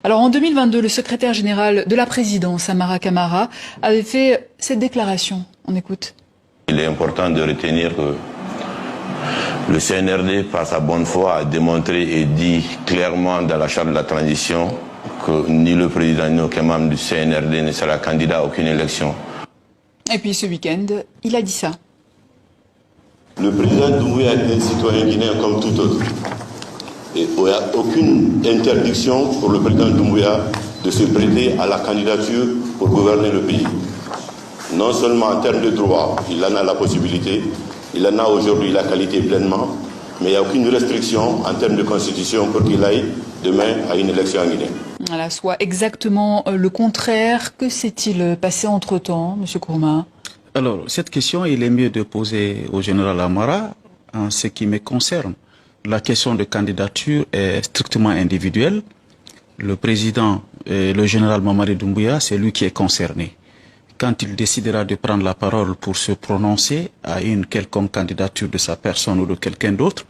Alors en 2022, le secrétaire général de la présidence, Amara Camara, avait fait cette déclaration. On écoute. Il est important de retenir que le CNRD, par sa bonne foi, a démontré et dit clairement dans la charte de la transition que ni le président ni aucun membre du CNRD ne sera candidat à aucune élection. Et puis ce week-end, il a dit ça. Le président Doumbouya est un citoyen guinéen comme tout autre. Et il n'y a aucune interdiction pour le président Doumbouya de se prêter à la candidature pour gouverner le pays. Non seulement en termes de droit, il en a la possibilité, il en a aujourd'hui la qualité pleinement, mais il n'y a aucune restriction en termes de constitution pour qu'il aille demain à une élection en Guinée. Voilà, soit exactement le contraire. Que s'est-il passé entre-temps, M. Kourma? Alors, cette question, il est mieux de poser au général Amara en ce qui me concerne. La question de candidature est strictement individuelle. Le président, le général Mamadi Doumbouya, c'est lui qui est concerné. Quand il décidera de prendre la parole pour se prononcer à une quelconque candidature de sa personne ou de quelqu'un d'autre,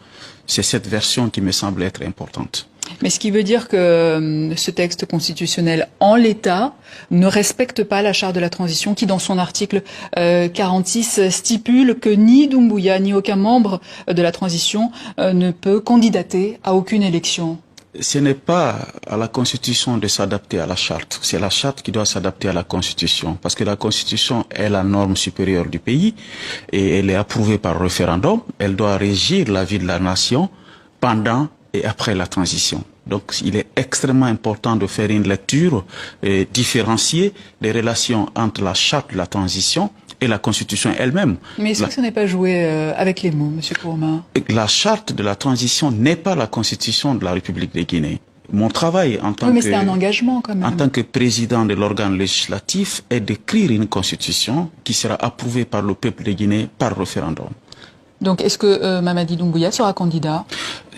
c'est cette version qui me semble être importante. Mais ce qui veut dire que ce texte constitutionnel, en l'état, ne respecte pas la charte de la transition qui, dans son article 46, stipule que ni Doumbouya ni aucun membre de la transition ne peut candidater à aucune élection. Ce n'est pas à la Constitution de s'adapter à la charte. C'est la charte qui doit s'adapter à la Constitution. Parce que la Constitution est la norme supérieure du pays et elle est approuvée par référendum. Elle doit régir la vie de la nation pendant et après la transition. Donc il est extrêmement important de faire une lecture différenciée des relations entre la charte de la transition et la Constitution elle-même. Mais est-ce que ce n'est pas joué avec les mots, M. Kourma? La charte de la transition n'est pas la Constitution de la République de Guinée. Mon travail en tant oui, mais c'est un engagement quand même. En tant que président de l'organe législatif est d'écrire une Constitution qui sera approuvée par le peuple de Guinée par référendum. Donc, est-ce que Mamadi Doumbouya sera candidat?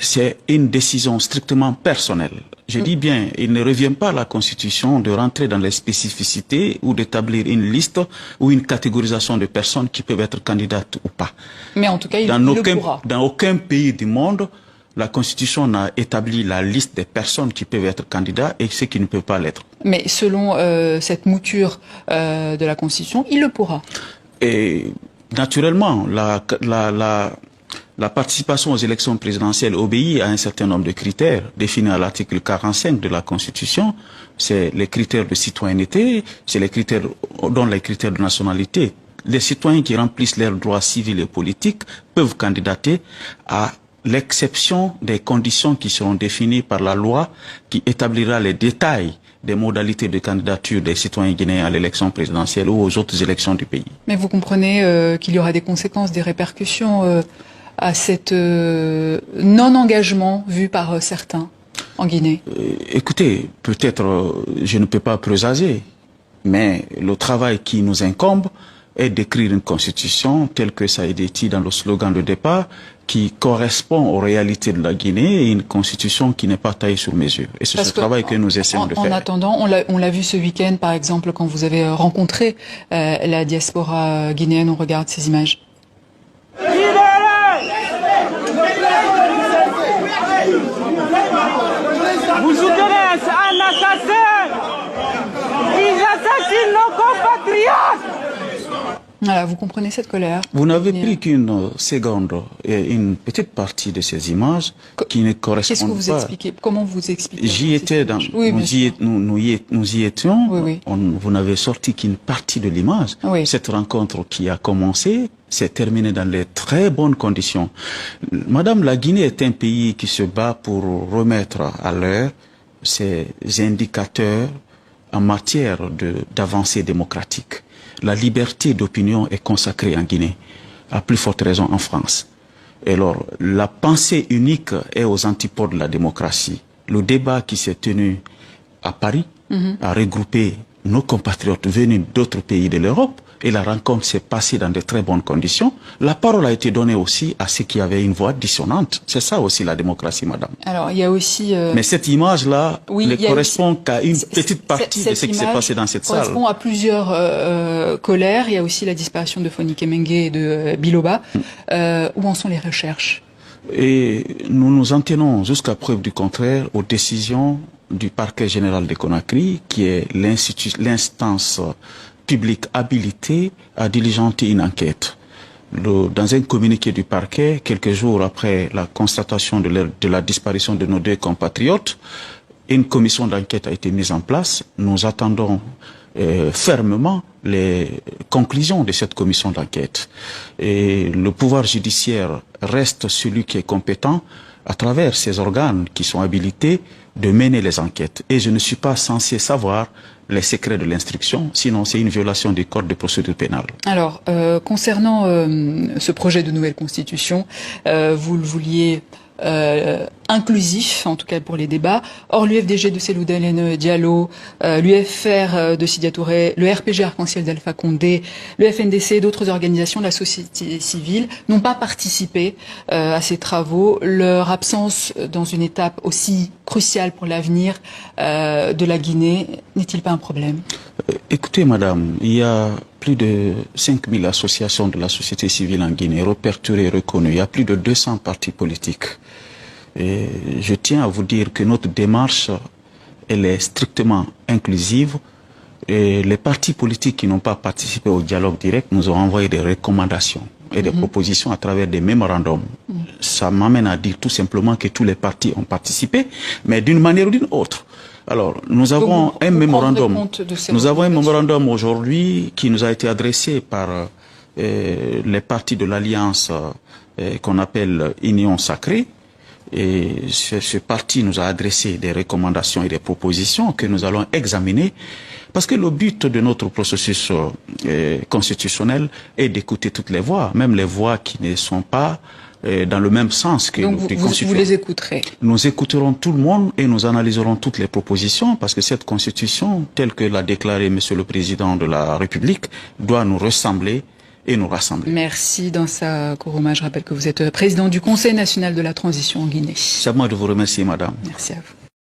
C'est une décision strictement personnelle. Je dis bien, il ne revient pas à la Constitution de rentrer dans les spécificités ou d'établir une liste ou une catégorisation de personnes qui peuvent être candidates ou pas. Mais en tout cas, il le pourra. Dans aucun pays du monde, la Constitution n'a établi la liste des personnes qui peuvent être candidats et ceux qui ne peuvent pas l'être. Mais selon cette mouture de la Constitution, il le pourra. Et naturellement, la participation aux élections présidentielles obéit à un certain nombre de critères définis à l'article 45 de la Constitution. C'est les critères de citoyenneté, c'est les critères, dont les critères de nationalité. Les citoyens qui remplissent leurs droits civils et politiques peuvent candidater à l'exception des conditions qui seront définies par la loi qui établira les détails des modalités de candidature des citoyens guinéens à l'élection présidentielle ou aux autres élections du pays. Mais vous comprenez qu'il y aura des conséquences, des répercussions à cet non-engagement vu par certains en Guinée? Écoutez, peut-être je ne peux pas présager, mais le travail qui nous incombe est d'écrire une constitution telle que ça a été dit dans le slogan de départ, qui correspond aux réalités de la Guinée et une constitution qui n'est pas taillée sur mesure. Et c'est ce travail que nous essayons de faire. En attendant, on l'a vu ce week-end, par exemple, quand vous avez rencontré la diaspora guinéenne, on regarde ces images. Vous soutenez un assassin! Ils assassinent nos compatriotes! Voilà, vous comprenez cette colère? Vous n'avez pris qu'une seconde et une petite partie de ces images qui ne correspondent pas. Qu'est-ce que vous expliquez? Comment vous expliquez? J'y étais, nous y étions. Oui. Vous n'avez sorti qu'une partie de l'image. Oui. Cette rencontre qui a commencé s'est terminée dans les très bonnes conditions. Madame, la Guinée est un pays qui se bat pour remettre à l'heure ses indicateurs en matière d'avancée démocratique. La liberté d'opinion est consacrée en Guinée, à plus forte raison en France. Et alors, la pensée unique est aux antipodes de la démocratie. Le débat qui s'est tenu à Paris a regroupé nos compatriotes venus d'autres pays de l'Europe et la rencontre s'est passée dans de très bonnes conditions. La parole a été donnée aussi à ceux qui avaient une voix dissonante. C'est ça aussi la démocratie, madame. Alors, il y a aussi... Mais cette image-là ne correspond qu'à une petite partie de ce qui s'est passé dans cette salle. Correspond à plusieurs colères. Il y a aussi la disparition de Fonike Mengue et de Biloba. Où en sont les recherches? Et nous nous en tenons jusqu'à preuve du contraire aux décisions du parquet général de Conakry, qui est l'instance publique habilitée à diligenter une enquête. Dans un communiqué du parquet, quelques jours après la constatation de la disparition de nos 2 compatriotes, une commission d'enquête a été mise en place. Nous attendons fermement les conclusions de cette commission d'enquête. Et le pouvoir judiciaire reste celui qui est compétent à travers ces organes qui sont habilités de mener les enquêtes. Et je ne suis pas censé savoir les secrets de l'instruction, sinon c'est une violation du code de procédure pénale. Alors, concernant ce projet de nouvelle constitution, vous le vouliez inclusif, en tout cas pour les débats. Or, l'UFDG de Cellou Diallo, l'UFR de Sidia Touré, le RPG Arc-en-Ciel d'Alpha Condé, le FNDC et d'autres organisations de la société civile n'ont pas participé à ces travaux. Leur absence dans une étape aussi cruciale pour l'avenir de la Guinée n'est-il pas un problème? Écoutez, madame, il y a plus de 5000 associations de la société civile en Guinée, répertoriées et reconnues. Il y a plus de 200 partis politiques. Et je tiens à vous dire que notre démarche, elle est strictement inclusive. Et les partis politiques qui n'ont pas participé au dialogue direct nous ont envoyé des recommandations et des propositions à travers des mémorandums. Ça m'amène à dire tout simplement que tous les partis ont participé, mais d'une manière ou d'une autre. Alors, nous avons un mémorandum. Nous avons un mémorandum aujourd'hui qui nous a été adressé par les partis de l'Alliance qu'on appelle Union Sacrée. Et ce parti nous a adressé des recommandations et des propositions que nous allons examiner, parce que le but de notre processus constitutionnel est d'écouter toutes les voix, même les voix qui ne sont pas dans le même sens que donc vous les écouterez. Nous écouterons tout le monde et nous analyserons toutes les propositions, parce que cette constitution, telle que l'a déclaré Monsieur le Président de la République, doit nous ressembler et nous rassembler. Merci Dansa Kourouma. Je rappelle que vous êtes président du Conseil national de la transition en Guinée. C'est à moi de vous remercier, madame. Merci à vous.